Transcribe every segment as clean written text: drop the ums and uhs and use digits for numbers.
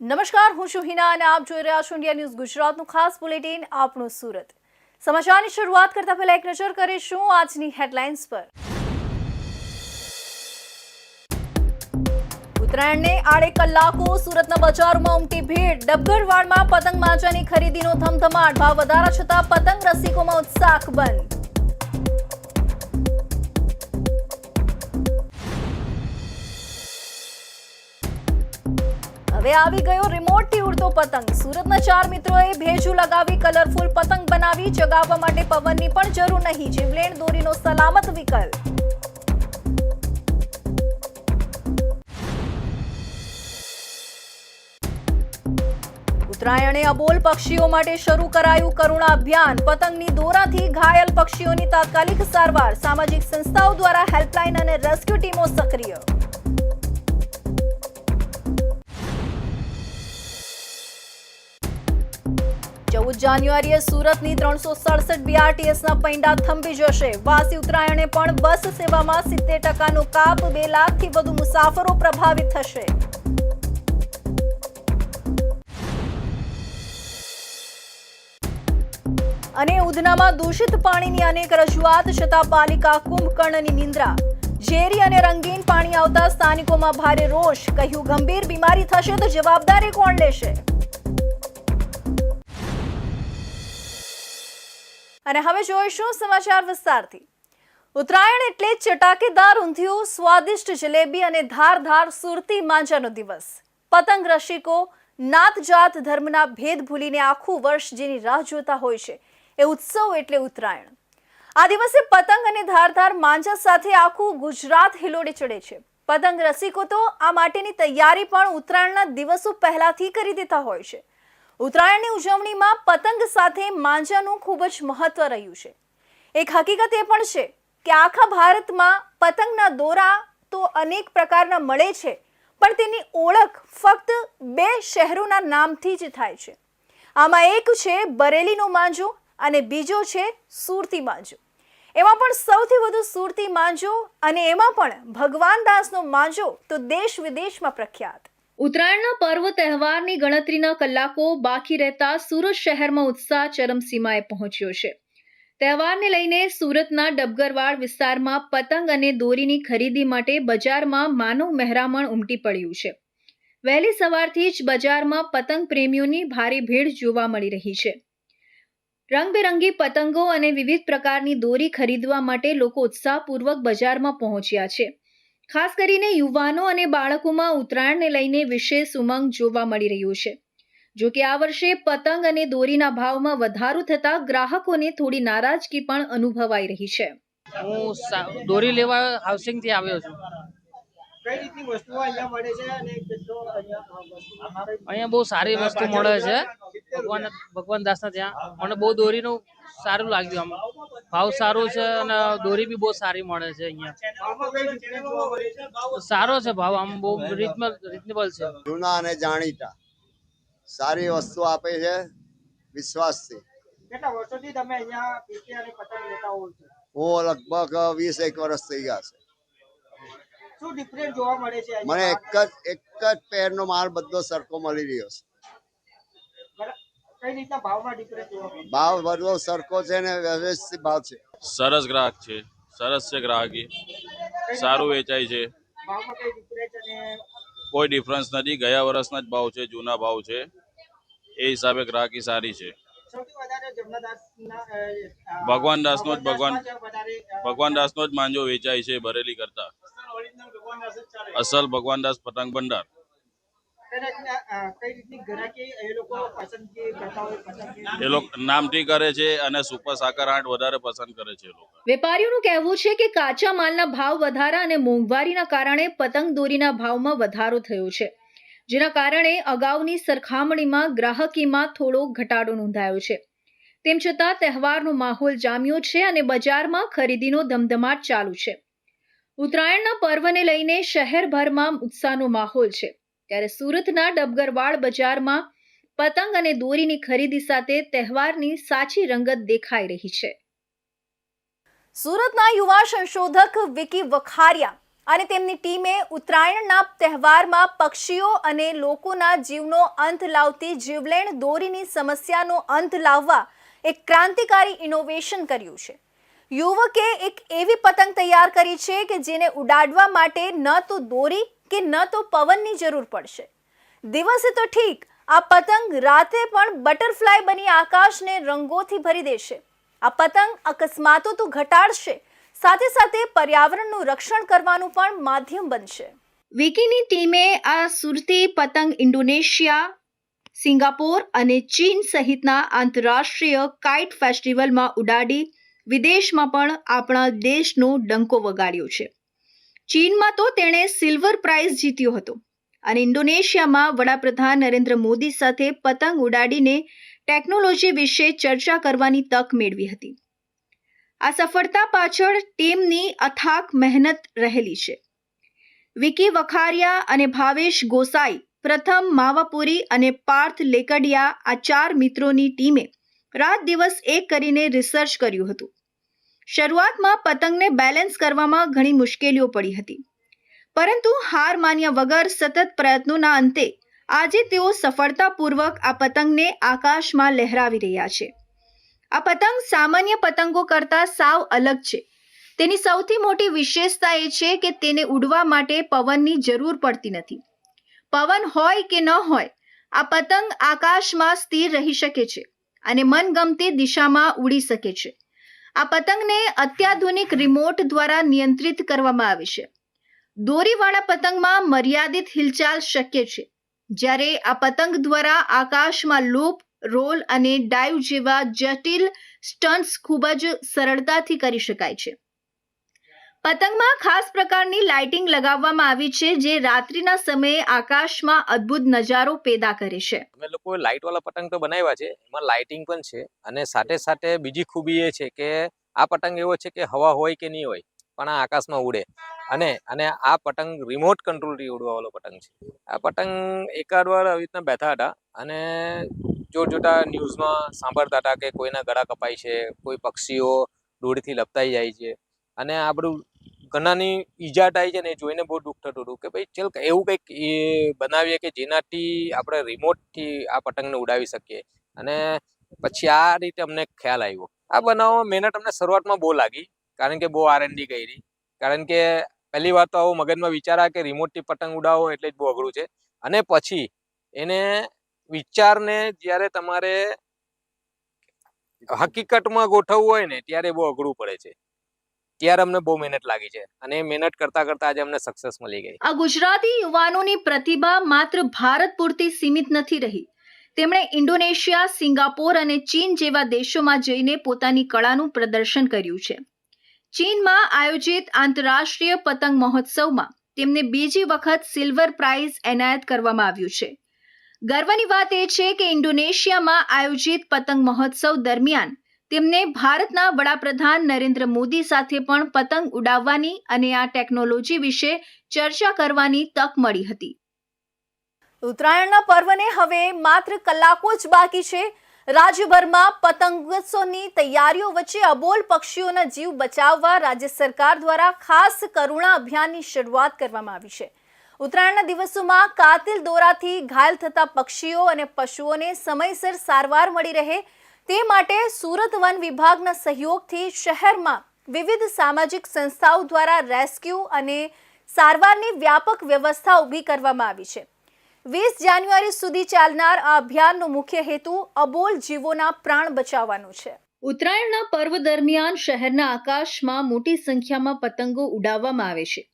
નમસ્કાર, હું છું હિના અને આપ જોઈ રહ્યા છો ઇન્ડિયા ન્યૂઝ ગુજરાતનું ખાસ બુલેટિન આપણું સુરત. સમાચારની શરૂઆત કરતા પહેલા એક નજર કરીશું આજની હેડલાઇન્સ પર. ઉત્તરાયણને આડે કલાકો સુરતના બજારોમાં ઉમટી ભીડ. ડબગરવાડમાં પતંગ માજાની ખરીદીનો ધમધમાટ. ભાવ વધારા છતાં પતંગ રસિકોમાં ઉત્સાહ બંધ. હવે આવી ગયો રિમોટથી ઉડતો પતંગ. સુરતના 4 મિત્રોએ ભેજુ લગાવી કલરફુલ પતંગ બનાવી. ચગાવવા માટે પવનની પણ જરૂર નહીં. જીવલેણ દોરીનો સલામત વિકલ્પ. ઉત્તરાયણે અબોલ પક્ષીઓ માટે શરૂ કરાયું કરુણા અભિયાન. પતંગની દોરાથી ઘાયલ પક્ષીઓની તાત્કાલિક સારવાર. સામાજિક સંસ્થાઓ દ્વારા હેલ્પલાઇન અને રેસ્ક્યુ ટીમો સક્રિય. જાન્યુઆરીએ સુરતની 367 બીઆરટીએસના પૈંડા થંભી જશે. વાસી ઉત્તરાયણે પણ બસ સેવામાં 70% કાપ. 2 લાખથી વધુ મુસાફરો પ્રભાવિત થશે. અને ઉધનામાં દૂષિત પાણીની અનેક રજૂઆત છતાં પાલિકા કુંભકર્ણની નિંદ્રા. ઝેરી અને રંગીન પાણી આવતા સ્થાનિકોમાં ભારે રોષ. કહ્યું, ગંભીર બીમારી થશે તો જવાબદારી કોણ લેશે? અને હવે જોઈશું સમાચાર વિસ્તારથી. ઉત્તરાયણ એટલે ચટાકેદાર ઊંધિયું, સ્વાદિષ્ટ જલેબી અને ધારધાર સુરતી માંજાનો દિવસ. પતંગ રસિકો નાત જાત ધર્મના ભેદ ભૂલીને આખું વર્ષ જેની રાહ જોતા હોય છે એ ઉત્સવ એટલે ઉત્તરાયણ. આ દિવસે પતંગ અને ધારધાર માંજા સાથે આખું ગુજરાત હિલોડે ચડે છે. પતંગ રસિકો તો આ માટેની તૈયારી પણ ઉત્તરાયણના દિવસો પહેલાથી કરી દેતા હોય છે. ઉત્તરાયણની ઉજવણીમાં પતંગ સાથે માંજાનું ખૂબ જ મહત્વ રહ્યું છે. એક હકીકત એ પણ છે કે આખા ભારતમાં પતંગના દોરા તો અનેક પ્રકારના મળે છે, પણ તેની ઓળખ ફક્ત 2 શહેરોના નામથી જ થાય છે. આમાં એક છે બરેલીનો માંજો અને બીજો છે સુરતી માંજો. એમાં પણ સૌથી વધુ સુરતી માંજો, અને એમાં પણ ભગવાન દાસનો માંજો તો દેશ વિદેશમાં પ્રખ્યાત. ઉત્તરાયણના પર્વ તહેવારની ગણતરીના કલાકો બાકી રહેતા સુરત શહેરમાં ઉત્સાહ ચરમસીમાએ પહોંચ્યો છે. તહેવારને લઈને સુરતના ડબગરવાડ વિસ્તારમાં પતંગ અને દોરીની ખરીદી માટે બજારમાં માનવ મહેરામણ ઉમટી પડ્યું છે. વહેલી સવારથી જ બજારમાં પતંગ પ્રેમીઓની ભારે ભીડ જોવા મળી રહી છે. રંગબેરંગી પતંગો અને વિવિધ પ્રકારની દોરી ખરીદવા માટે લોકો ઉત્સાહપૂર્વક બજારમાં પહોંચ્યા છે. ખાસ કરીને યુવાનો અને બાળકોમાં ઉત્તરાયણને લઈને વિશેષ ઉમંગ જોવા મળી રહ્યું છે. જો કે આ વર્ષે પતંગ અને દોરીના ભાવમાં વધારો થતા ગ્રાહકોને થોડી નારાજગી પણ અનુભવાઈ રહી છે. હું દોરી લેવા હાઉસિંગથી આવ્યો છું. કઈ રીતની વસ્તુઓ અહીંયા મળે છે અને કેટલો અહીંયા બહુ સારી વસ્તુ મળે છે. ભગવાન દાસના ત્યાં મને બહુ દોરીનું સારું લાગ્યું. આમ ભાવ સારું છે અને દોરી બી બહુ સારી મળે છે. અહીંયા સારો છે ભાવ, આમ બહુ રીઝનેબલ છે. જૂના અને જાણીતા સારી વસ્તુ આપે છે વિશ્વાસથી. કેટલા વર્ષોથી તમે અહીંયા પીકે અને પતંગ લેતા હોવ છો? હું લગભગ 20-1 વર્ષ થઈ ગયા છે. શું ડિફરન્સ જોવા મળે છે? મને એક જ પેરનો માલ બધો સરખો મળી રહ્યો છે. કઈ રીતના ભાવમાં ડિફરન્સ જોવા મળે? ભાવ બધો સરખો છે ને વ્યવસ્થિત ભાવ છે. સરસ ગ્રાહક છે, સરસ છે ગ્રાહકી, સારું વેચાય છે. ભાવમાં કઈ ડિફરન્સ અને કોઈ ડિફરન્સ નથી. ગયા વર્ષના જ ભાવ છે, જૂના ભાવ છે. એ હિસાબે ગ્રાહકી સારી છે. સૌથી વધારે જમનાદાસના ભગવાન દાસનો જ માંજો વેચાય છે બરેલી કરતા. અસલ ભગવાન દાસ પતંગ ભંડાર. કઈ રીતની ગ્રાહકી એ લોકો પસંદગી કરતા હોય? પસંદગી એ લોકો નામથી કરે છે અને સુપર સાકર આઠ વધારે પસંદ કરે છે. વેપારીઓનું કહેવું છે કે કાચા માલના ભાવ વધારા અને મોંઘવારીના કારણે પતંગ દોરીના ભાવમાં વધારો થયો છે, જેના કારણે અગાઉની સરખામણીમાં ગ્રાહકીમાં થોડો ઘટાડો નોંધાયો છે. તેમ છતાં તહેવારનો માહોલ જામ્યો છે અને બજારમાં ખરીદીનો ધમધમાટ ચાલુ છે. ઉત્તરાયણના પર્વને લઈને શહેરભરમાં ઉત્સાહનો માહોલ છે, ત્યારે સુરતના ડબગરવાડ બજારમાં પતંગ અને દોરીની ખરીદી સાથે તહેવારની સાચી રંગત દેખાઈ રહી છે. સુરતના યુવા સંશોધક વિકી વખારિયા અને તેમની ટીમે ઉત્તરાયણના તહેવારમાં પક્ષીઓ અને લોકોના જીવનો અંત લાવતી જીવલેણ દોરીની સમસ્યાનો અંત લાવવા એક ક્રાંતિકારી ઇનોવેશન કર્યું છે. યુવકે એક એવી પતંગ તૈયાર કરી છે કે જેને ઉડાડવા માટે ન તો દોરી કે ન તો પવનની જરૂર પડશે. દિવસે તો ઠીક, આ પતંગ રાતે પણ બટરફ્લાય બની આકાશને રંગોથી ભરી દેશે. આ પતંગ અકસ્માતો તો ઘટાડશે, સાથે સાથે પર્યાવરણનું રક્ષણ કરવાનું પણ માધ્યમ બનશે. વિકીની ટીમે આ સુરતી પતંગ ઇન્ડોનેશિયા, સિંગાપોર અને ચીન સહિતના આંતરરાષ્ટ્રીય કાઇટ ફેસ્ટિવલમાં ઉડાડી વિદેશમાં પણ આપણા દેશનો ડંકો વગાડ્યો છે. ચીનમાં તો તેણે સિલ્વર પ્રાઇઝ જીત્યો હતો અને ઇન્ડોનેશિયામાં વડાપ્રધાન નરેન્દ્ર મોદી સાથે પતંગ ઉડાડીને ટેકનોલોજી વિશે ચર્ચા કરવાની તક મેળવી હતી. આ સફળતા પાછળ ટીમની અથાક મહેનત રહેલી છે. વિકી વખારિયા અને ભાવેશ ગોસાઈ, પ્રથમ માવાપુરી અને પાર્થ લેકડિયા, આ 4 મિત્રોની ટીમે રાત દિવસ એક કરીને રિસર્ચ કર્યું હતું. શરૂઆતમાં પતંગને બેલેન્સ કરવામાં ઘણી મુશ્કેલીઓ પડી હતી, પરંતુ હાર માન્યા વગર સતત પ્રયત્નોના અંતે આજે તેઓ સફળતાપૂર્વક આ પતંગને આકાશમાં લહેરાવી રહ્યા છે. આ પતંગ સામાન્ય પતંગો કરતાં સાવ અલગ છે. તેની સૌથી મોટી વિશેષતા એ છે કે તેને ઉડવા માટે પવનની જરૂર પડતી નથી. પવન હોય કે ન હોય, આ પતંગ આકાશમાં સ્થિર રહી શકે છે અને મનગમતી દિશામાં ઉડી શકે છે. આ પતંગને અત્યાધુનિક રિમોટ દ્વારા નિયંત્રિત કરવામાં આવે છે. દોરીવાળા પતંગમાં મર્યાદિત હિલચાલ શક્ય છે, જ્યારે આ પતંગ દ્વારા આકાશમાં લૂપ, રોલ અને ડાઇવ જેવા જટિલ સ્ટન્ટ્સ ખૂબ જ સરળતાથી કરી શકાય છે. પતંગમાં ખાસ પ્રકારની લાઇટિંગ લગાવવામાં આવી છે, જે રાત્રિના સમયે આકાશમાં અદ્ભુત નજારો પેદા કરે છે. અમે લોકોએ લાઇટ વાળા પતંગ તો બનાવ્યા છે, એમાં લાઇટિંગ પણ છે અને સાથે સાથે બીજી ખૂબી એ છે કે આ પતંગ એવો છે કે હવા હોય કે નહીં હોય પણ આ આકાશમાં ઉડે અને આ પતંગ રિમોટ કંટ્રોલથી ઉડવા વાળો પતંગ છે. આ પતંગ એકાદ વાર આવી રીતના બેઠા હતા અને જોતા ન્યૂઝમાં સાંભળતા હતા કે કોઈના ગળા કપાય છે, કોઈ પક્ષીઓ દૂરથી લપતાઈ જાય છે અને આ બધું ઘણાની ઈજા થાય છે ને એ જોઈને બહુ દુઃખ થતું હતું કે ભાઈ ચલ એવું કંઈક બનાવીએ કે જેનાથી આપણે રિમોટથી આ પતંગને ઉડાવી શકીએ. અને પછી આ રીતે અમને ખ્યાલ આવ્યો. આ બનાવવામાં મહેનત અમને શરૂઆતમાં બહુ લાગી, કારણ કે બહુ R&D કરી. કારણ કે પહેલી વાત તો આવો મગજમાં વિચાર આવે કે રિમોટથી પતંગ ઉડાવો એટલે જ બહુ અઘરું છે, અને પછી એને વિચારને જ્યારે તમારે હકીકતમાં ગોઠવવું હોય ને ત્યારે બહુ અઘરું પડે છે. ત્યારે અમને બહુ મહેનત લાગી છે અને મહેનત કરતા કરતા આજે અમને સક્સેસ મળી ગઈ. આ ગુજરાતી યુવાનોની પ્રતિભા માત્ર ભારત પૂરતી સીમિત નથી રહી. તેમણે ઇન્ડોનેશિયા, સિંગાપોર અને ચીન જેવા દેશોમાં જઈને પોતાની કળાનું પ્રદર્શન કર્યું છે. ચીનમાં આયોજિત આંતરરાષ્ટ્રીય પતંગ મહોત્સવમાં તેમને બીજી વખત સિલ્વર પ્રાઇઝ એનાયત કરવામાં આવ્યું છે. ગર્વની વાત એ છે કે ઇન્ડોનેશિયામાં આયોજિત પતંગ મહોત્સવ દરમિયાન તેમને ભારતના વડાપ્રધાન નરેન્દ્ર મોદી સાથે પણ પતંગ ઉડાવવાની અને આ ટેકનોલોજી વિશે ચર્ચા કરવાની તક મળી હતી. ઉત્તરાયણના પર્વને હવે માત્ર કલાકો જ બાકી છે. રાજ્યભરમાં પતંગોત્સવની તૈયારીઓ વચ્ચે અબોલ પક્ષીઓના જીવ બચાવવા રાજ્ય સરકાર દ્વારા ખાસ કરુણા અભિયાનની શરૂઆત કરવામાં આવી છે. ઉત્તરાયણના દિવસોમાં કાતિલ દોરાથી ઘાયલ થતા પક્ષીઓ અને પશુઓને સમયસર સારવાર મળી રહે તે માટે સુરત વન વિભાગના સહયોગથી શહેરમાં વિવિધ સામાજિક સંસ્થાઓ દ્વારા રેસ્ક્યુ અને સારવારની વ્યાપક વ્યવસ્થા ઊભી કરવામાં આવી છે. 20 જાન્યુઆરી સુધી ચાલનાર આ અભિયાનનો મુખ્ય હેતુ અબોલ જીવોના પ્રાણ બચાવવાનો છે. ઉત્તરાયણના પર્વ દરમિયાન શહેરના આકાશમાં મોટી સંખ્યામાં પતંગો ઉડાવવામાં આવે છે,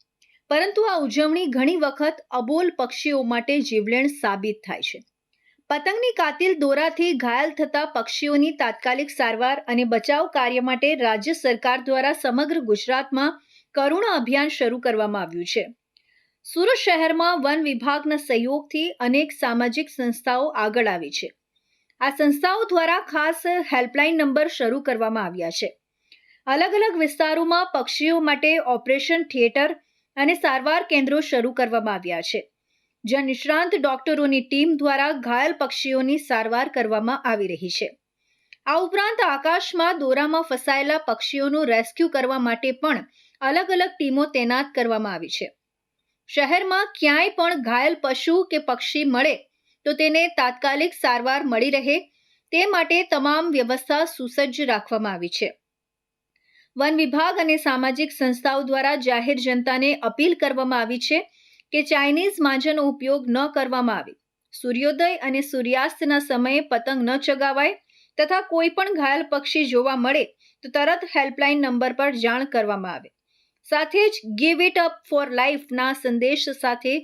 પરંતુ આ ઉજવણી ઘણી વખત અબોલ પક્ષીઓ માટે જીવલેણ સાબિત થાય છે. પતંગની કાતિલ દોરાથી ઘાયલ થતા પક્ષીઓની તાત્કાલિક સારવાર અને બચાવ કાર્ય માટે રાજ્ય સરકાર દ્વારા સમગ્ર ગુજરાતમાં કરુણા અભિયાન શરૂ કરવામાં આવ્યું છે. સુરત શહેરમાં વન વિભાગના સહયોગથી અનેક સામાજિક સંસ્થાઓ આગળ આવી છે. આ સંસ્થાઓ દ્વારા ખાસ હેલ્પલાઇન નંબર શરૂ કરવામાં આવ્યા છે. અલગ અલગ વિસ્તારોમાં પક્ષીઓ માટે ઓપરેશન થિયેટર અને સારવાર કેન્દ્રો શરૂ કરવામાં આવ્યા છે, જ્યાં નિષ્ણાંત ડોક્ટરોની ટીમ દ્વારા ઘાયલ પક્ષીઓની સારવાર કરવામાં આવી રહી છે. આ ઉપરાંત આકાશમાં દોરામાં ફસાયેલા પક્ષીઓનું રેસ્ક્યુ કરવા માટે પણ અલગ અલગ ટીમો તૈનાત કરવામાં આવી છે. શહેરમાં ક્યાંય પણ ઘાયલ પશુ કે પક્ષી મળે તો તેને તાત્કાલિક સારવાર મળી રહે તે માટે તમામ વ્યવસ્થા સુસજ્જ રાખવામાં આવી છે. વન વિભાગ અને સામાજિક સંસ્થાઓ દ્વારા જાહેર જનતાને અપીલ કરવામાં આવી છે કે ચાઇનીઝ માંજાનો ઉપયોગ ન કરવામાં આવે, સૂર્યોદય અને સૂર્યાસ્તના સમયે પતંગ ન ચગાવાય તથા કોઈ પણ ઘાયલ પક્ષી જોવા મળે તો તરત હેલ્પલાઇન નંબર પર જાણ કરવામાં આવે. સાથે જ ગીવ ઇટ અપ ફોર લાઈફના સંદેશ સાથે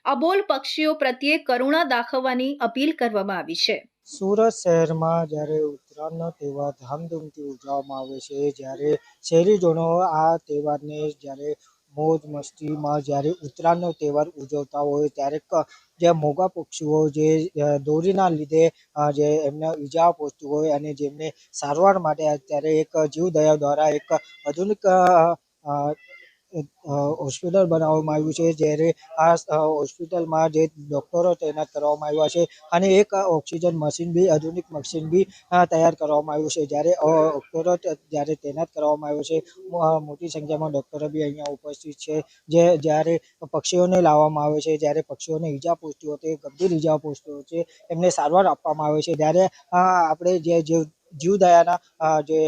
અબોલ પક્ષીઓ પ્રત્યે કરુણા દાખવવાની અપીલ કરવામાં આવી છે. સુરત શહેરમાં જ્યારે ઉત્તરાયણનો તહેવાર ધામધૂમથી ઉજવવામાં આવે છે, જ્યારે શહેરીજનો આ તહેવારને જ્યારે મોજ મસ્તીમાં જ્યારે ઉત્તરાયણનો તહેવાર ઉજવતા હોય ત્યારે જે મોંઘા પક્ષીઓ જે દોરીના લીધે જે એમને ઈજા પહોંચતી હોય અને જેમને સારવાર માટે અત્યારે એક જીવદયા દ્વારા એક આધુનિક હોસ્પિટલ બનાવવામાં આવ્યું છે, જ્યારે આ હોસ્પિટલમાં જે ડૉક્ટરો તૈનાત કરવામાં આવ્યા છે અને એક ઓક્સિજન મશીન બી આધુનિક મશીન બી તૈયાર કરવામાં આવ્યું છે. જ્યારે ડૉક્ટરો જ્યારે તૈનાત કરવામાં આવ્યો છે, મોટી સંખ્યામાં ડૉક્ટરો બી અહીંયા ઉપસ્થિત છે. જ્યારે પક્ષીઓને લાવવામાં આવે છે, જ્યારે પક્ષીઓને ઈજા પહોંચતી હોય છે, ગંભીર ઈજા પહોંચતી હોય છે, એમને સારવાર આપવામાં આવે છે. ત્યારે આપણે જે જીવદયાના જે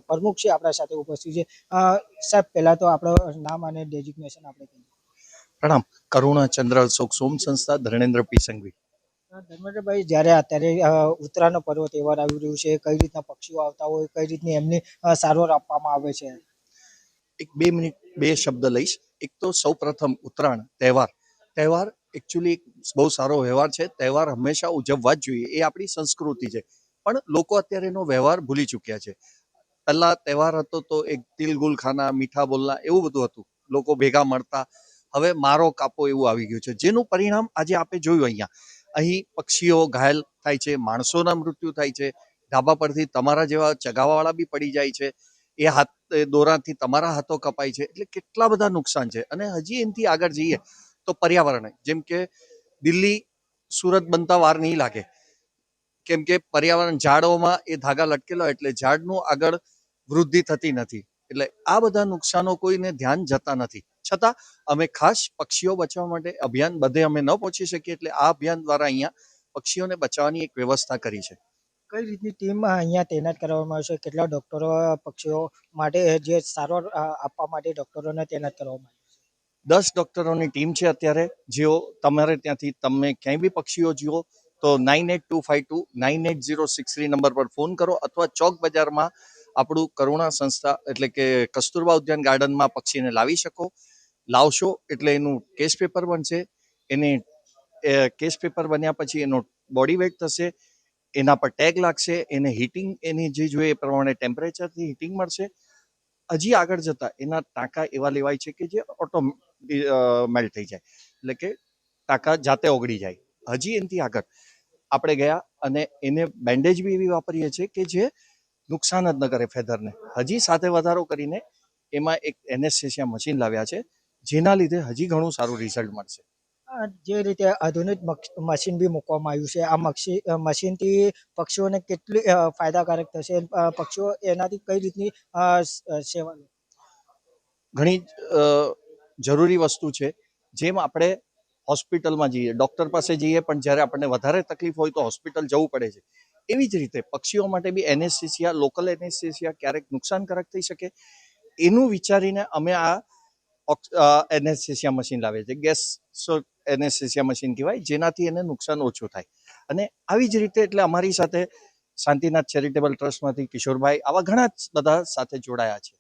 પ્રમુખ છે આપણા સાથે ઉપસ્થિત છે. સાહેબ, પહેલા તો આપણું નામ અને ડેઝિગ્નેશન આપણે કહીએ. પ્રણામ. કરુણા ચંદ્ર શોક સોમ સંસ્થા ધર્મેન્દ્ર પી સંઘવી. ધર્મેન્દ્રભાઈ, જ્યારે અત્યારે ઉત્તરાયણનો પર્વ તહેવાર આવી રહ્યું છે, કઈ રીતના પક્ષીઓ આવતા હોય, કઈ રીતની એમની સારવાર આપવામાં આવે છે? એક 2 મિનિટ 2 શબ્દ લઈશ. એક તો સૌ પ્રથમ ઉત્તરાયણ તહેવાર એકચ્યુઅલી બહુ સારો વ્યવહાર છે. તહેવાર હંમેશા ઉજવવા જ જોઈએ, એ આપણી સંસ્કૃતિ છે. પણ લોકો અત્યારે એનો વ્યવહાર ભૂલી ચૂક્યા છે. પહેલા તહેવાર હતો તો એક તિલ ગુલ ખાના, મીઠા બોલના, એવું બધું હતું. લોકો ભેગા મળતા. હવે મારો કાપો એવું આવી ગયું છે, જેનું પરિણામ આજે આપણે જોયું. અહીં પક્ષીઓ ઘાયલ થાય છે, માણસોના મૃત્યુ થાય છે, ધાબા પરથી તમારા જેવા ચગાવાવાળા બી પડી જાય છે, એ હાથ દોરાથી તમારા હાથો કપાય છે. એટલે કેટલા બધા નુકસાન છે. અને હજી એનાથી આગળ જઈએ તો પર્યાવરણ, જેમ કે દિલ્હી સુરત બનતા વાર નહીં લાગે, કેમ કે પર્યાવરણ ઝાડોમાં એ ધાગા લટકેલો એટલે ઝાડનું આગળ વૃદ્ધિ થતી નથી. એટલે આ બધા નુકસાનો કોઈને ધ્યાન જતા નથી. છતાં અમે ખાસ પક્ષીઓ બચાવવા માટે અભિયાન બધે અમે ન પહોંચી શકીએ, એટલે આ અભિયાન દ્વારા અહીંયા પક્ષીઓને બચાવવાની એક વ્યવસ્થા કરી છે. કઈ રીતની ટીમ અહીંયા તૈનાત કરવામાં આવશે? કેટલા ડૉક્ટરો પક્ષીઓ માટે જે સારવાર આપવા માટે ડૉક્ટરોને તૈનાત કરવામાં આવે છે? 10 ડૉક્ટરોની ટીમ છે અત્યારે, જેઓ તમારે ત્યાંથી તમે ક્યાંય બી પક્ષીઓ જુઓ તો 9825298063 નંબર પર ફોન કરો, અથવા ચોક બજારમાં આપણું કરુણા સંસ્થા એટલે કે કસ્તુરબા ઉદ્યાન ગાર્ડનમાં પક્ષીને લાવી શકો. લાવશો એટલે એનું કેસ પેપર બનશે. એને કેસ પેપર બન્યા પછી એનો બોડી વેઇટ થશે, એના પર ટેગ લાગશે, એને હીટિંગ એની જે જોઈએ એ પ્રમાણે ટેમ્પરેચરથી હીટિંગ મળશે. હજી આગળ જતા એના ટાંકા એવા લેવાય છે કે જે ઓટો મેલ્ટ થઈ જાય, એટલે કે ટાંકા જાતે ઓગળી જાય. હજી એનાથી આગળ આપણે ગયા અને એને બેન્ડેજ બી એવી વાપરીએ છીએ કે જે નુકસાન જ ન કરે ફેધરને. હજી સાથે વધારો કરીને એમાં એક એનેસ્થેસિયા મશીન લાવ્યા છે, જેના લીધે હજી ઘણું સારું રિઝલ્ટ મળશે. જે રીતે આધુનિક મશીન બી મૂકવામાં આવ્યું છે, આ મશીનથી પક્ષીઓને કેટલી ફાયદાકારક થશે? પક્ષીઓ એનાથી કઈ રીતની સેવા? ઘણી જરૂરી વસ્તુ છે. જેમ આપણે હોસ્પિટલમાં જઈએ, ડૉક્ટર પાસે જઈએ, પણ જ્યારે આપણને વધારે તકલીફ હોય તો હોસ્પિટલ જવું પડે છે. એવી જ રીતે પક્ષીઓ માટે બી એનેસ્થેસિયા, લોકલ એનેસ્થેસિયા ક્યારેક નુકસાનકારક થઈ શકે, એનું વિચારીને અમે આ એનેસ્થેસિયા મશીન લાવે છે. ગેસ એનેસ્થેસિયા મશીન કહેવાય, જેનાથી એને નુકસાન ઓછું થાય. અને આવી જ રીતે એટલે અમારી સાથે શાંતિનાથ ચેરિટેબલ ટ્રસ્ટમાંથી કિશોરભાઈ, આવા ઘણા જ બધા સાથે જોડાયા છે.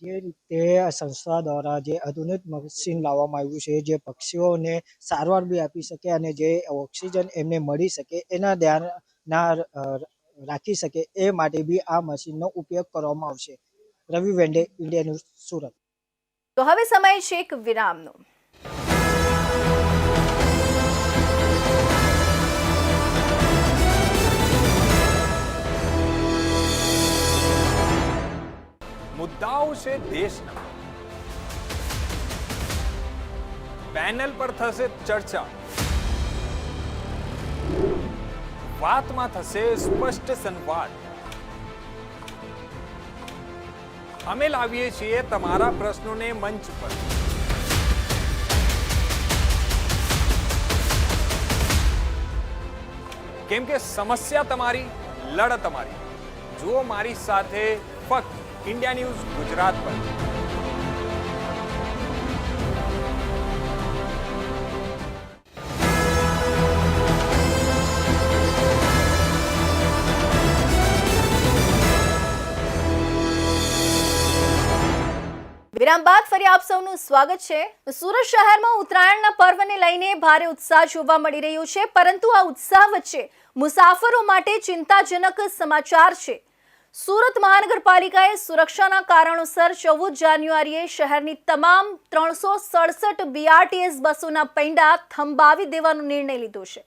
જે રીતે આ સંસ્થા દ્વારા જે આધુનિક મશીન લાવવામાં આવ્યું છે, જે પક્ષીઓને સારવાર બી આપી શકે અને જે ઓક્સિજન એમને મળી શકે, એના ધ્યાન ના રાખી શકે, એ માટે બી આ મશીનનો ઉપયોગ કરવામાં આવશે. રવિ વેંડે, ઇન્ડિયા ન્યૂઝ, સુરત. તો હવે સમય છે એક વિરામનો. મુદ્દાઓ છે દેશના, પેનલ પર થશે ચર્ચા, વાતમાં થશે સ્પષ્ટ સંવાદ. અમે લાવીએ છીએ તમારા પ્રશ્નોને મંચ પર. કેમ કે સમસ્યા તમારી, લડત અમારી. જુઓ મારી સાથે ફક્ત ઇન્ડિયા ન્યૂઝ ગુજરાત પર. વિરામ બાદ ફરી આપ સૌનું સ્વાગત છે. સુરત શહેરમાં ઉત્તરાયણના પર્વને લઈને ભારે ઉત્સાહ જોવા મળી રહ્યો છે, પરંતુ આ ઉત્સાહ વચ્ચે મુસાફરો માટે ચિંતાજનક સમાચાર છે. સુરત મહાનગરપાલિકાએ સુરક્ષાના કારણોસર 14 જાન્યુઆરીએ શહેરની તમામ 367 બીઆરટીએસ બસોના પૈંડા થંભાવી દેવાનો નિર્ણય લીધો છે.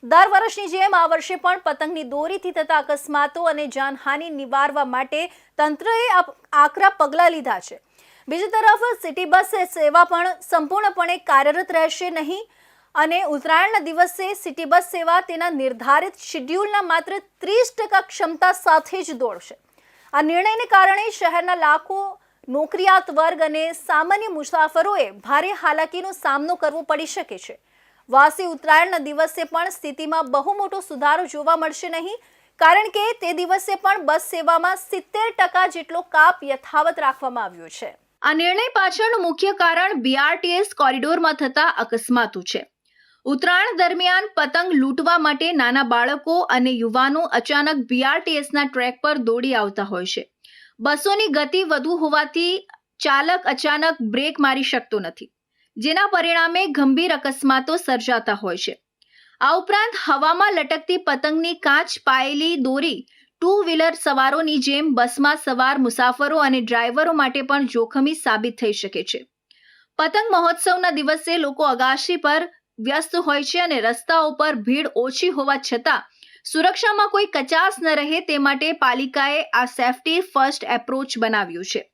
દર વર્ષની જેમ આ વર્ષે પણ પતંગની દોરીથી થતા અકસ્માતો અને જાનહાનિ નિવારવા માટે તંત્રએ આકરા પગલાં લીધા છે. બીજી તરફ સિટી બસ સેવા પણ સંપૂર્ણપણે કાર્યરત રહેશે નહીં અને ઉત્તરાયણના દિવસે સિટી બસ સેવા તેના નિર્ધારિત શેડ્યુલના માત્ર 30% ક્ષમતા સાથે જ દોડશે. આ નિર્ણયને કારણે શહેરના લાખો નોકરિયાત વર્ગ અને સામાન્ય મુસાફરોએ ભારે હાલાકીનો સામનો કરવો પડી શકે છે. વાસી ઉત્તરાયણના દિવસે પણ સ્થિતિમાં બહુ મોટો સુધારો જોવા મળશે નહીં, કારણ કે તે દિવસે પણ બસ સેવામાં 70% જેટલો કાપ યથાવત રાખવામાં આવ્યો છે. આ નિર્ણય પાછળનું મુખ્ય કારણ બીઆરટીએસ કોરિડોરમાં થતા અકસ્માતો છે. ઉત્તરાયણ દરમિયાન પતંગ લૂંટવા માટે નાના બાળકો અને યુવાનો અચાનક બીઆરટીએસના ટ્રેક પર દોડી આવતા હોય છે. બસોની ગતિ વધુ હોવાથી ચાલક અચાનક બ્રેક મારી શકતો નથી, જેના પરિણામે ગંભીર અકસ્માતો સર્જાતા હોય છે. આ ઉપરાંત હવામાં લટકતી પતંગની કાચ પાયેલી દોરી ટુ વ્હીલર સવારોની જેમ બસમાં સવાર મુસાફરો અને ડ્રાઈવરો માટે પણ જોખમી સાબિત થઈ શકે છે. પતંગ મહોત્સવના દિવસે લોકો અગાશી પર વ્યસ્ત હોય છે અને રસ્તાઓ પર ભીડ ઓછી હોવા છતાં સુરક્ષામાં કોઈ કચાશ ન રહે તે માટે પાલિકાએ આ સેફટી ફર્સ્ટ એપ્રોચ બનાવ્યું છે.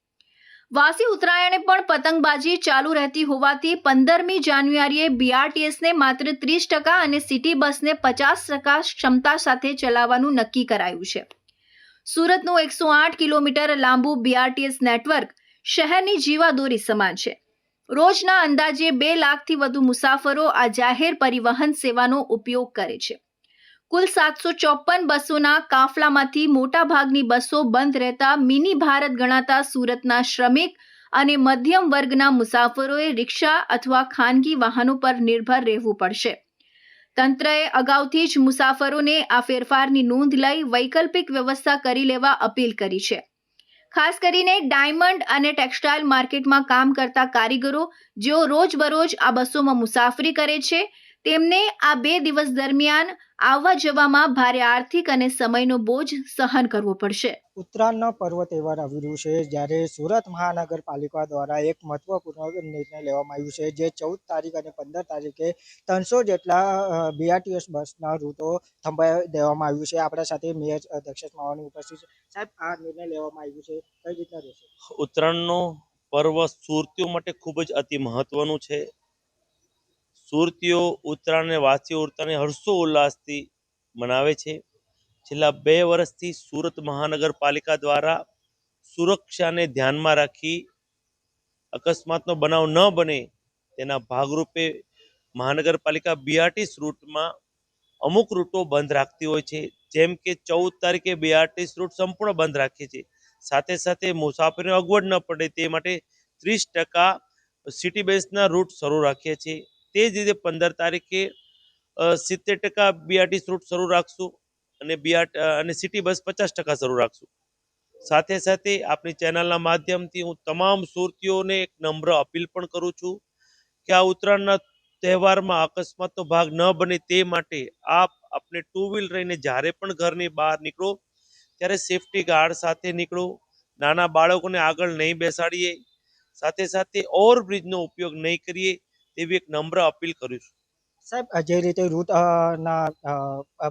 વાસી ઉત્તરાયણે પણ પતંગબાજી ચાલુ રહેતી હોવાથી 15મી જાન્યુઆરીએ બીઆરટીએસને માત્ર 30% અને સિટી બસને 50% ક્ષમતા સાથે ચલાવવાનું નક્કી કરાયું છે. સુરતનું 108 કિલોમીટર લાંબુ બીઆરટીએસ નેટવર્ક શહેરની જીવાદોરી સમાન છે. રોજના અંદાજે 2 લાખથી વધુ મુસાફરો આ જાહેર પરિવહન સેવાનો ઉપયોગ કરે છે. કુલ 754 બસોના કાફલામાંથી મોટા ભાગની બસો બંધ રહેતા મિની ભારત ગણાતા સુરતના શ્રમિક અને મધ્યમ વર્ગના મુસાફરોએ રિક્ષા અથવા ખાનગી વાહનો પર નિર્ભર રહેવું પડશે. તંત્રએ અગાઉથી જ મુસાફરોને આ ફેરફારની નોંધ લઈ વૈકલ્પિક વ્યવસ્થા કરી લેવા અપીલ કરી છે. ખાસ કરીને ડાયમંડ અને ટેક્સટાઇલ માર્કેટમાં કામ કરતા કારીગરો જેઓ રોજબરોજ આ બસોમાં મુસાફરી કરે છે, તેમને આ 2 દિવસ દરમિયાન આવવા જવામાં ભારે આર્થિક અને સમયનો બોજ સહન કરવો પડશે. ઉત્તરાયણનો પર્વ તહેવાર આવી રહ્યું છે, જ્યારે સુરત મહાનગરપાલિકા દ્વારા એક મહત્વપૂર્ણ નિર્ણય લેવામાં આવ્યું છે, જે 14 તારીખ અને 15 તારીખે 300 જેટલા બીઆરટીએસ બસના રૂટો થંભાવી દેવામાં આવ્યું છે. આપણા સાથે મેયર દક્ષેશ માવાની ઉપસ્થિત છે. સાહેબ, આ નિર્ણય લેવામાં આવ્યું છે, કઈ રીતના રહેશે? ઉત્તરાયણનો પર્વ સુરતીઓ માટે ખૂબ જ અતિ મહત્વનું છે. સુરતીઓ ઉત્તરાયણને વાસી ઉત્તરાયણને હર્ષો ઉલ્લાસથી મનાવે છે. છેલ્લા 2 વર્ષથી સુરત મહાનગરપાલિકા દ્વારા સુરક્ષાને ધ્યાનમાં રાખી અકસ્માતનો બનાવ ન બને તેના ભાગરૂપે મહાનગરપાલિકા બીઆરટીએસ રૂટમાં અમુક રૂટો બંધ રાખતી હોય છે. જેમ કે 14 તારીખે બીઆરટીએસ રૂટ સંપૂર્ણ બંધ રાખીએ છીએ. સાથે સાથે મુસાફરીને અગવડ ન પડે તે માટે 30% સિટી બેઝના રૂટ શરૂ રાખીએ છીએ. તે જ રીતે 15 તારીખે 70% બીઆરટીએસ રૂટ શરૂ રાખશું અને સિટી બસ 50% શરૂ રાખશું. સાથે સાથે આપણી ચેનલના માધ્યમથી હું તમામ સુરતીઓને એક નમ્ર અપીલ પણ કરું છું કે આ ઉત્તરાયણના તહેવારમાં અકસ્માતનો ભાગ ન બને તે માટે આપણે 2 વ્હીલ રહીને જ્યારે પણ ઘરની બહાર નીકળો ત્યારે સેફટી ગાર્ડ સાથે નીકળો. નાના બાળકોને આગળ નહીં બેસાડીએ. સાથે સાથે ઓવરબ્રિજનો ઉપયોગ નહીં કરીએ તેવી એક નમ્ર અપીલ કરું છું. સાહેબ, જે રીતે રૂટ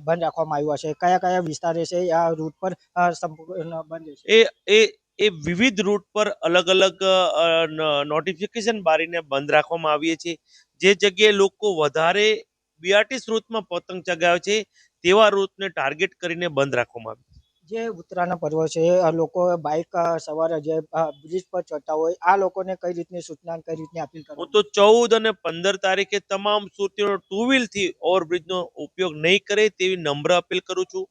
બંધ રાખવામાં આવ્યા છે, કયા કયા વિસ્તાર છે આ રૂટ પર સંપૂર્ણ બંધ છે? એ વિવિધ રૂટ પર અલગ અલગ નોટિફિકેશન બારીને બંધ રાખવામાં આવીએ છીએ. જે જગ્યાએ લોકો વધારે બીઆરટીએસ રૂટમાં પતંગ ચગાવે છે તેવા રૂટને ટાર્ગેટ કરીને બંધ રાખવામાં આવે છે. જે ઉત્તરાયણ પર્વ છે લોકો બાઇક સવાર જે બ્રિજ પર ચડતા હોય આ લોકોને કઈ રીતની સૂચના કઈ રીતની અપીલ કરો? હું તો 14 અને 15 તારીખે તમામ સુરતીઓનો ટુ વ્હીલથી ઓવરબ્રિજનો ઉપયોગ નહીં કરે તેવી નમ્ર અપીલ કરું છું.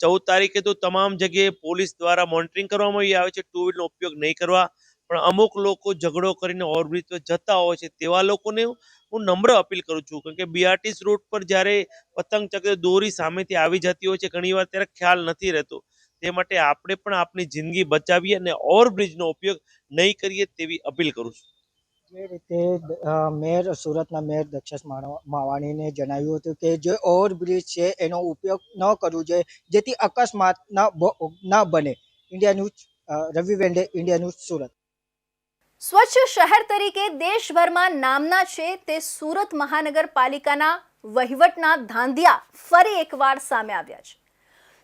14 તારીખે તો તમામ જગ્યાએ પોલીસ દ્વારા મોનિટરિંગ કરવામાં આવે છે ટુ વ્હીલનો ઉપયોગ નહીં કરવા, પણ અમુક લોકો ઝઘડો કરીને ઓવરબ્રિજ પર જતા હોય છે તેવા લોકોને હું નમ્ર અપીલ કરું છું. કારણ કે બીઆરટીસી રોડ પર જ્યારે પતંગ ચગે દોરી સામેથી આવી જતી હોય છે ઘણીવાર ત્યારે ખ્યાલ નથી રહેતો. તે માટે આપણે પણ આપણી જિંદગી બચાવીએ અને ઓવરબ્રિજનો ઉપયોગ નહીં કરીએ તેવી અપીલ કરું છું. જે રીતે મેયર સુરતના મેયર દક્ષેશ માવાણીને જણાવ્યું હતું કે જે ઓવરબ્રિજ છે એનો ઉપયોગ ન કરવો જોઈએ જેથી અકસ્માત ન બને. ઇન્ડિયા ન્યૂઝ રવિ વેંડે, ઇન્ડિયા ન્યૂઝ સુરત. સ્વચ્છ શહેર તરીકે દેશભરમાં નામના છે તે સુરત મહાનગરપાલિકાના વહીવટના ધાંધિયા ફરી એકવાર સામે આવ્યા છે.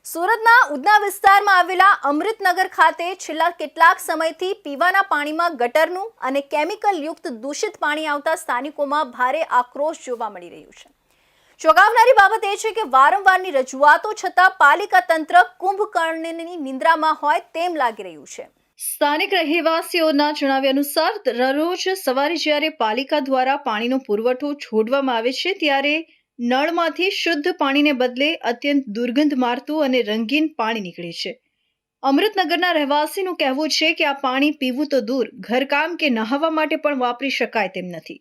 સુરતના ઉધના વિસ્તારમાં આવેલા અમૃતનગર ખાતે છેલ્લા કેટલાક સમયથી પીવાના પાણીમાં ગટરનું અને કેમિકલ યુક્ત દૂષિત પાણી આવતા સ્થાનિકોમાં ભારે આક્રોશ જોવા મળી રહ્યું છે. ચોંકાવનારી બાબત એ છે કે વારંવારની રજૂઆતો છતાં પાલિકા તંત્ર કુંભકર્ણની નિંદ્રામાં હોય તેમ લાગી રહ્યું છે. સ્થાનિક રહેવાસીઓના જણાવ્યા અનુસાર દરરોજ સવારે જ્યારે પાલિકા દ્વારા પાણીનો પુરવઠો છોડવામાં આવે છે ત્યારે નળમાંથી શુદ્ધ પાણીને બદલે અત્યંત દુર્ગંધ મારતું અને રંગીન પાણી નીકળે છે. અમૃતનગરના રહેવાસીનું કહેવું છે કે આ પાણી પીવું તો દૂર, ઘરકામ કે નહાવા માટે પણ વાપરી શકાય તેમ નથી.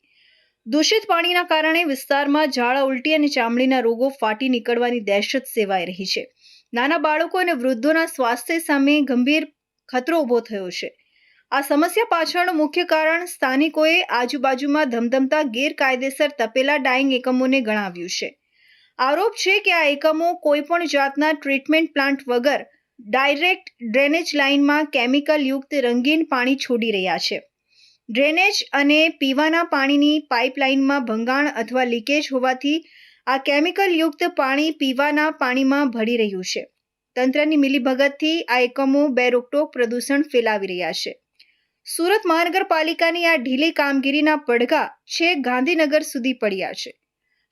દૂષિત પાણીના કારણે વિસ્તારમાં ઝાડા ઉલટી અને ચામડીના રોગો ફાટી નીકળવાની દહેશત સેવાઈ રહી છે. નાના બાળકો અને વૃદ્ધોના સ્વાસ્થ્ય સામે ગંભીર ખતરો ઊભો થયો છે. આ સમસ્યા પાછળનું મુખ્ય કારણ સ્થાનિકોએ આજુબાજુમાં ધમધમતા ગેરકાયદેસર તપેલા ડાઇંગ એકમોને ગણાવ્યું છે. આરોપ છે કે આ એકમો કોઈપણ જાતના ટ્રીટમેન્ટ પ્લાન્ટ વગર ડાયરેક્ટ ડ્રેનેજ લાઇનમાં કેમિકલ યુક્ત રંગીન પાણી છોડી રહ્યા છે. ડ્રેનેજ અને પીવાના પાણીની પાઇપલાઇનમાં ભંગાણ અથવા લીકેજ હોવાથી આ કેમિકલ યુક્ત પાણી પીવાના પાણીમાં ભળી રહ્યું છે. તંત્રની મિલીભગતથી આ એકમો બેરોકટોક પ્રદૂષણ ફેલાવી રહ્યા છે. સુરત મહાનગરપાલિકાની આ ઢીલી કામગીરીના પડઘા છેક ગાંધીનગર સુધી પડ્યા છે.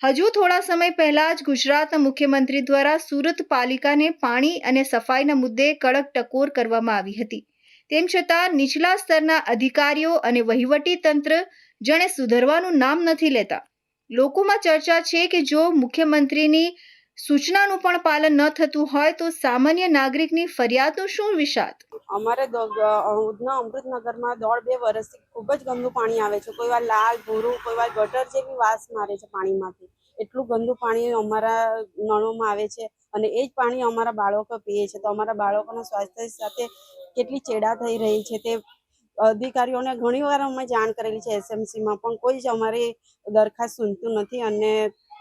હજુ થોડા સમય પહેલા જ ગુજરાતના મુખ્યમંત્રી દ્વારા સુરત પાલિકાને પાણી અને સફાઈના મુદ્દે કડક ટકોર કરવામાં આવી હતી. તેમ છતાં નીચલા સ્તરના અધિકારીઓ અને વહીવટી તંત્ર જાણે સુધરવાનું નામ નથી લેતા. લોકોમાં ચર્ચા છે કે જો મુખ્યમંત્રીની સૂચનાનું પણ પાલન ન થતું હોય તો સામાન્ય નાગરિકની ફરિયાદનું શું વિષાદ? અમારે ઉધના અમૃતનગરમાં 1.5-2 વર્ષથી ખૂબ જ ગંદુ પાણી આવે છે. કોઈ વાર લાલ ભૂરું, કોઈ વાર ગટર જેવી વાસ મારે છે પાણીમાંથી. એટલું ગંદુ પાણી અમારા નળોમાં આવે છે અને એ જ પાણી અમારા બાળકો પીએ છે. તો અમારા બાળકોના સ્વાસ્થ્ય સાથે કેટલી ચેડા થઈ રહી છે તે અધિકારીઓને ઘણીવાર અમે જાણ કરેલી છે એસએમસીમાં, પણ કોઈ જ અમારી દરખાસ્ત સુનતું નથી અને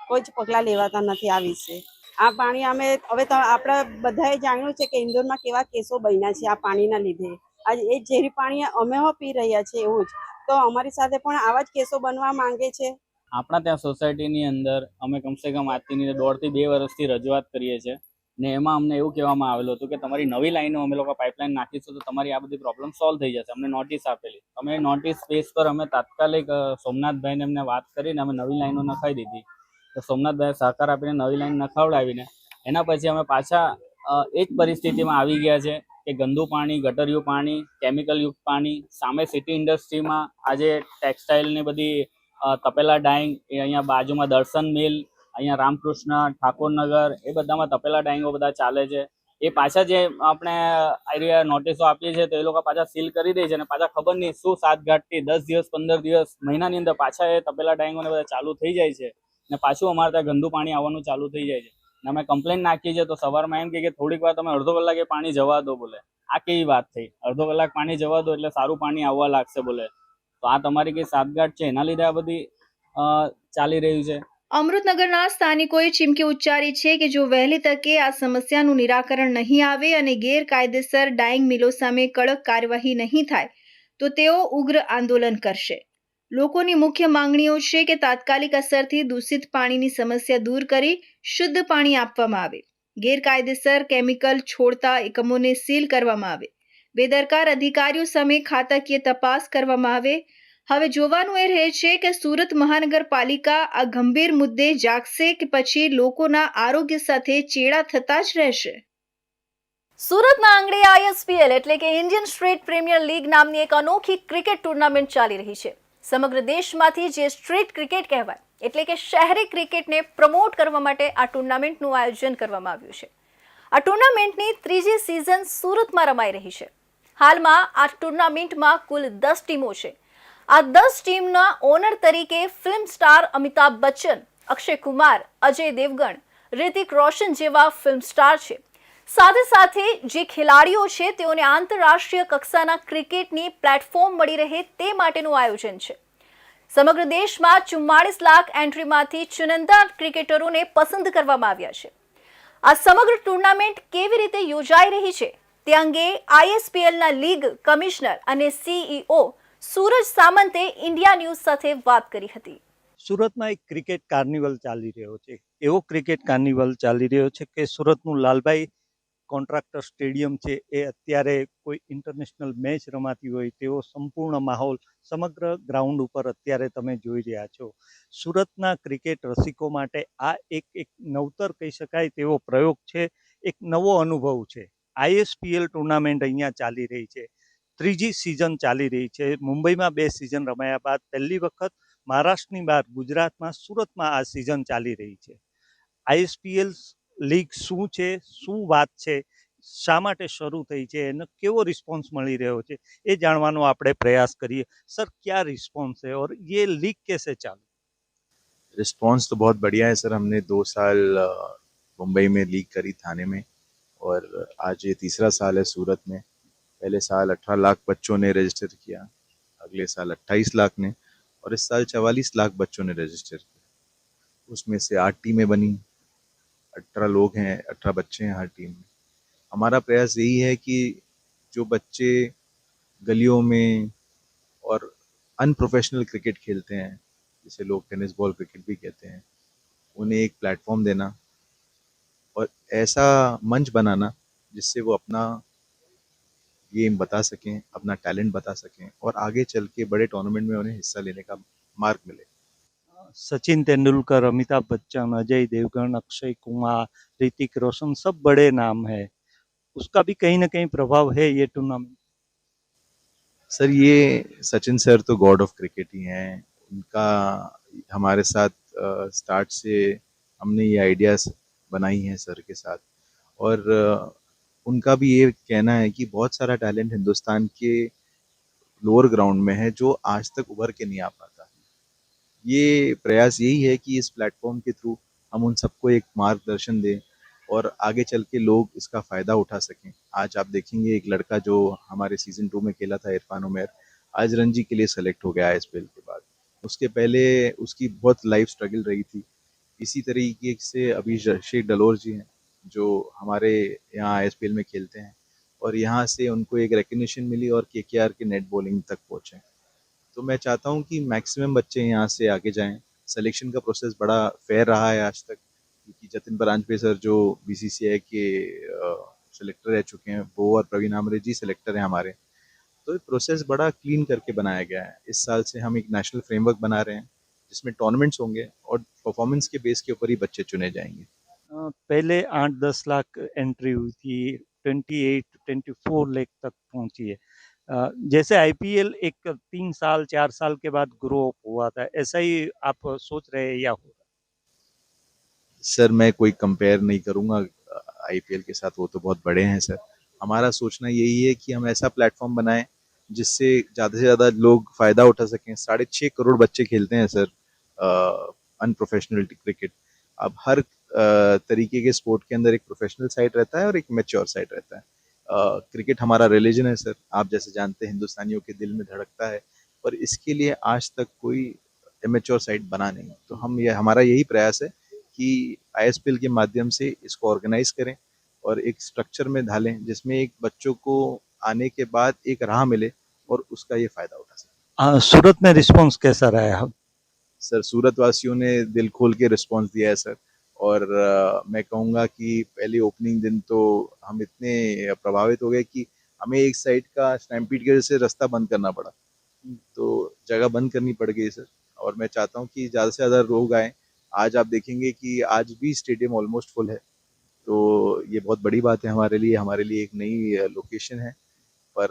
કોઈ જ પગલાં લેવાતા નથી આ વિશે. આ પાણી અમે હવે તો આપણે બધાએ જાણ્યું છે કે ઇન્દોરમાં કેવા કેસો બન્યા છે આ પાણીના લીધે. આજે એ ઝેરી પાણી અમે પી રહ્યા છે એવું જ, તો અમારી સાથે પણ આવા જ કેસો બનવા માંગે છે. આપણા ત્યાં સોસાયટીની અંદર અમે કમસે કમ આજથી 1.5 થી 2 વર્ષથી રજૂઆત કરીએ છીએ ને એમાં અમને એવું કહેવામાં આવેલું હતું કે તમારી નવી લાઈનો અમે લોકો પાઇપલાઇન નાખીશું તો તમારી આ બધી પ્રોબ્લેમ સોલ્વ થઈ જશે. અમને નોટિસ આપેલી. અમે નોટિસ બેઝ પર અમે તાત્કાલિક સોમનાથભાઈને એમને વાત કરીને અમે નવી લાઈનો નખાઈ દીધી. તો સોમનાથભાઈએ સહકાર આપીને નવી લાઈન નખાવડાવીને એના પછી અમે પાછા એ જ પરિસ્થિતિમાં આવી ગયા છે કે ગંદુ પાણી, ગટરયુક્ત પાણી, કેમિકલયુક્ત પાણી. સામે સિટી ઇન્ડસ્ટ્રીમાં આજે ટેક્સટાઇલની બધી તપેલા ડાઇંગ, એ અહીંયા બાજુમાં દર્શન મિલ, અહીંયા રામકૃષ્ણ, ઠાકોરનગર, એ બધામાં તપેલા ડાઇંગો બધા ચાલે છે. એ પાછા જે આપણે એરિયા નોટિસો આપીએ છીએ તો એ લોકો પાછા સીલ કરી દે છે અને પાછા ખબર નહીં શું 7-8 10 દિવસ 15 દિવસ મહિનાની અંદર પાછા એ તપેલા ડાઇંગોને બધા ચાલુ થઈ જાય છે ને પાછું અમારે ત્યાં ગંદુ પાણી આવવાનું ચાલુ થઈ જાય છે. ને અમે કમ્પ્લેન નાખીએ છીએ તો સવારમાં એમ કે થોડીક વાર તમે અડધો કલાક એ પાણી જવા દો બોલે. આ કેવી વાત થઈ? અડધો કલાક પાણી જવા દો એટલે સારું પાણી આવવા લાગશે બોલે. તો આ તમારી કઈ સાતગાંઠ છે એના લીધે આ બધી ચાલી રહ્યું છે. અમૃતનગરના સ્થાનિકોએ ચીમકી ઉચ્ચારી છે કે જો વહેલી તકે આ સમસ્યાનું નિરાકરણ નહીં આવે અને ગેરકાયદેસર ડાઇંગ મિલો સામે કડક કાર્યવાહી નહીં થાય તો તેઓ ઉગ્ર આંદોલન કરશે. લોકોની મુખ્ય માંગણીઓ છે કે તાત્કાલિક અસરથી દૂષિત પાણીની સમસ્યા દૂર કરી શુદ્ધ પાણી આપવામાં આવે, ગેરકાયદેસર કેમિકલ છોડતા એકમોને સીલ કરવામાં આવે, બેદરકાર અધિકારીઓ સામે ખાતાકીય તપાસ કરવામાં આવે. હવે જોવાનું એ રહે છે કે સુરત મહાનગરપાલિકા આ ગંભીર મુદ્દે જાગશે કે પછી લોકોના આરોગ્ય સાથે ચેડા થતા જ રહેશે. સુરતના આંગણે આઈએસપીએલ એટલે કે ઇન્ડિયન સ્ટ્રીટ પ્રીમિયર લીગ નામની એક અનોખી ક્રિકેટ ટુર્નામેન્ટ ચાલી રહી છે. સમગ્ર દેશમાંથી જે સ્ટ્રીટ ક્રિકેટ કહેવાય એટલે કે શહેરી ક્રિકેટને પ્રમોટ કરવા માટે આ ટુર્નામેન્ટનું આયોજન કરવામાં આવ્યું છે. આ ટુર્નામેન્ટની ત્રીજી સિઝન સુરતમાં રમાઈ રહી છે. હાલમાં આ ટુર્નામેન્ટમાં કુલ 10 ટીમો છે. આ 10 ટીમના ઓનર તરીકે ફિલ્મ સ્ટાર અમિતાભ બચ્ચન, અક્ષય કુમાર, અજય દેવગણ, રિતિક રોશન જેવા ફિલ્મ સ્ટાર છે. સાથે સાથે જે ખેલાડીઓ છે તેઓને આંતરરાષ્ટ્રીય કક્ષાના ક્રિકેટની પ્લેટફોર્મ મળી રહે તે માટેનું આયોજન છે. સમગ્ર દેશમાં 44 લાખ એન્ટ્રીમાંથી ચુનિંદા ક્રિકેટરોને પસંદ કરવામાં આવ્યા છે. આ સમગ્ર ટુર્નામેન્ટ કેવી રીતે યોજાઈ રહી છે તે અંગે આઈએસપીએલના લીગ કમિશનર અને સીઈઓ સૂરજ સામંતે ઇન્ડિયા ન્યૂઝ સાથે વાત કરી હતી. સુરતમાં એક ક્રિકેટ કાર્નિવલ ચાલી રહ્યો છે. એવો ક્રિકેટ કાર્નિવલ ચાલી રહ્યો છે કે સુરતનું લાલભાઈ કોન્ટ્રાક્ટર સ્ટેડિયમ છે એ અત્યારે કોઈ ઇન્ટરનેશનલ મેચ રમાતી હોય તેવો સંપૂર્ણ માહોલ સમગ્ર ગ્રાઉન્ડ ઉપર અત્યારે તમે જોઈ રહ્યા છો. સુરતના ક્રિકેટ રસિકો માટે આ એક નવતર કહી શકાય તેવો પ્રયોગ છે, એક નવો અનુભવ છે. આઈએસપીએલ ટુર્નામેન્ટ અહીંયા ચાલી રહી છે. ત્રીજી સિઝન ચાલી રહી છે. મુંબઈમાં 2 સિઝન રમાયા બાદ પહેલી વખત મહારાષ્ટ્રની બહાર ગુજરાતમાં સુરતમાં આ સિઝન ચાલી રહી છે. આઈએસપીએલ લીગ શું છે, શું વાત છે, શા માટે શરૂ થઈ છે અને કેવો રિસ્પોન્સ મળી રહ્યો છે એ જાણવાનો આપણે પ્રયાસ કરીએ. सर क्या रिस्पॉन्स है और ये लीग कैसे चालू? रिस्पॉन्स तो बहुत बढ़िया है सर. हमने 2 साल मुंबई में लीग करी थाने में और आज ये तीसरा साल है सूरत में. पहले साल 18 लाख बच्चों ने रजिस्टर किया, अगले साल 28 लाख ने और इस साल 44 लाख बच्चों ने रजिस्टर किया. उसमें से 8 टीमें बनी, 18 लोग हैं, 18 बच्चे हैं हर टीम में. हमारा प्रयास यही है कि जो बच्चे गलियों में और अनप्रोफेशनल क्रिकेट खेलते हैं, जिसे लोग टेनिस बॉल क्रिकेट भी कहते हैं, उन्हें एक प्लेटफॉर्म देना और ऐसा मंच बनाना जिससे वो अपना गेम बता सकें, अपना टैलेंट बता सकें और आगे चल के बड़े टूर्नामेंट में उन्हें हिस्सा लेने का मार्ग मिले. सचिन तेंदुलकर, अमिताभ बच्चन, अजय देवगन, अक्षय कुमार, ऋतिक रोशन सब बड़े नाम है. उसका भी कहीं ना कहीं प्रभाव है ये टूर्नामेंट. सर ये सचिन सर तो गॉड ऑफ क्रिकेट ही हैं. उनका हमारे साथ स्टार्ट से हमने ये आइडियाज़ बनाई हैं सर के साथ और उनका भी ये कहना है कि बहुत सारा टैलेंट हिंदुस्तान के लोअर ग्राउंड में है जो आज तक उभर के नहीं आ पाता. ये प्रयास यही है कि इस प्लेटफॉर्म के थ्रू हम उन सबको एक मार्गदर्शन दें और आगे चल के लोग इसका फ़ायदा उठा सकें. आज आप देखेंगे एक लड़का जो हमारे सीज़न 2 में खेला था, इरफान उमर, आज रणजी के लिए सेलेक्ट हो गया आईएसपीएल के बाद. उसके पहले उसकी बहुत लाइफ स्ट्रगल रही थी. इसी तरीके से अभिषेक डलोर जी हैं जो हमारे यहाँ आईएसपीएल में खेलते हैं और यहाँ से उनको एक रिकग्निशन मिली और केकेआर के नेट बॉलिंग तक पहुँचे. तो मैं चाहता हूँ कि मैक्सिमम बच्चे यहाँ से आगे जाएं. सिलेक्शन का प्रोसेस बड़ा फेयर रहा है आज तक क्योंकि जतिन परांजपे सर जो बीसीसीआई के सेलेक्टर रह चुके हैं वो और प्रवीण आमरे जी सेलेक्टर हैं हमारे. तो ये प्रोसेस बड़ा क्लीन करके बनाया गया है. इस साल से हम एक नेशनल फ्रेमवर्क बना रहे हैं जिसमें टूर्नामेंट्स होंगे और परफॉर्मेंस के बेस के ऊपर ही बच्चे चुने जाएंगे. पहले 8-10 लाख एंट्री हुई थी, 28-24 लाख तक पहुंची है. जैसे आईपीएल एक 3 साल 4 साल के बाद ग्रो अप हुआ था, ऐसा ही आप सोच रहे हैं या हो? सर मैं कोई कंपेयर नहीं करूँगा आईपीएल के साथ, वो तो बहुत बड़े हैं सर. हमारा सोचना यही है कि हम ऐसा प्लेटफॉर्म बनाएं जिससे ज़्यादा से ज़्यादा लोग फ़ायदा उठा सकें. 6.5 करोड़ बच्चे खेलते हैं सर अनप्रोफेशनल क्रिकेट. अब हर तरीके के स्पोर्ट के अंदर एक प्रोफेशनल साइड रहता है और एक मैच्योर साइड रहता है. क्रिकेट हमारा रिलीजन है सर, आप जैसे जानते हैं, हिंदुस्तानियों के दिल में धड़कता है और इसके लिए आज तक कोई इमेच्योर साइड बना नहीं. तो हमारा यही प्रयास है कि आईएसपीएल के माध्यम से इसको ऑर्गेनाइज करें और एक स्ट्रक्चर में ढालें जिसमें एक बच्चों को आने के बाद एक राह मिले और उसका ये फ़ायदा उठा सकें. सूरत में रिस्पॉन्स कैसा रहा है? सर सूरत वासियों ने दिल खोल के रिस्पॉन्स दिया है सर और मैं कहूँगा कि पहले ओपनिंग दिन तो हम इतने प्रभावित हो गए कि हमें एक साइड का स्टैम्पीड की वजह से रास्ता बंद करना पड़ा. तो जगह बंद करनी पड़ गई सर और मैं चाहता हूँ कि ज़्यादा से ज़्यादा लोग आएँ. आज आप देखेंगे कि आज भी स्टेडियम ऑलमोस्ट फुल है तो ये बहुत बड़ी बात है हमारे लिए एक नई लोकेशन है, पर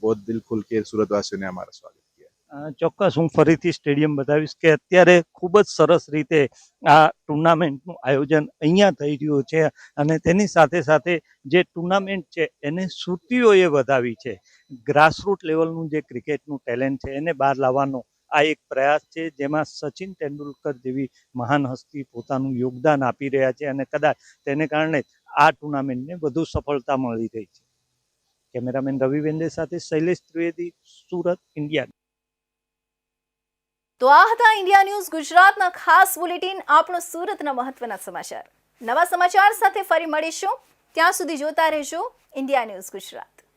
बहुत दिल खुल के सूरतवासियों ने हमारा स्वागत किया। ચોક્કસ હું ફરીથી સ્ટેડિયમ બતાવીશ કે અત્યારે ખૂબ જ સરસ રીતે આ ટુર્નામેન્ટનું આયોજન અહીંયા થઈ રહ્યું છે અને તેની સાથે સાથે જે ટુર્નામેન્ટ છે એને સુરતીઓએ વધાવી છે. ગ્રાસરૂટ લેવલનું જે ક્રિકેટનું ટેલેન્ટ છે એને બહાર લાવવાનો આ એક પ્રયાસ છે, જેમાં સચિન તેંડુલકર જેવી મહાન હસ્તી પોતાનું યોગદાન આપી રહ્યા છે અને કદાચ તેને કારણે આ ટુર્નામેન્ટને વધુ સફળતા મળી રહી છે. કેમેરામેન રવિ વેંદે સાથે શૈલેષ ત્રિવેદી, સુરત, ઇન્ડિયા. તો આ હતા ઇન્ડિયા ન્યૂઝ ગુજરાતના ખાસ બુલેટિન, આપણો સુરતના મહત્વના સમાચાર. નવા સમાચાર સાથે ફરી મળીશું, ત્યાં સુધી જોતા રહેજો ઇન્ડિયા ન્યૂઝ ગુજરાત.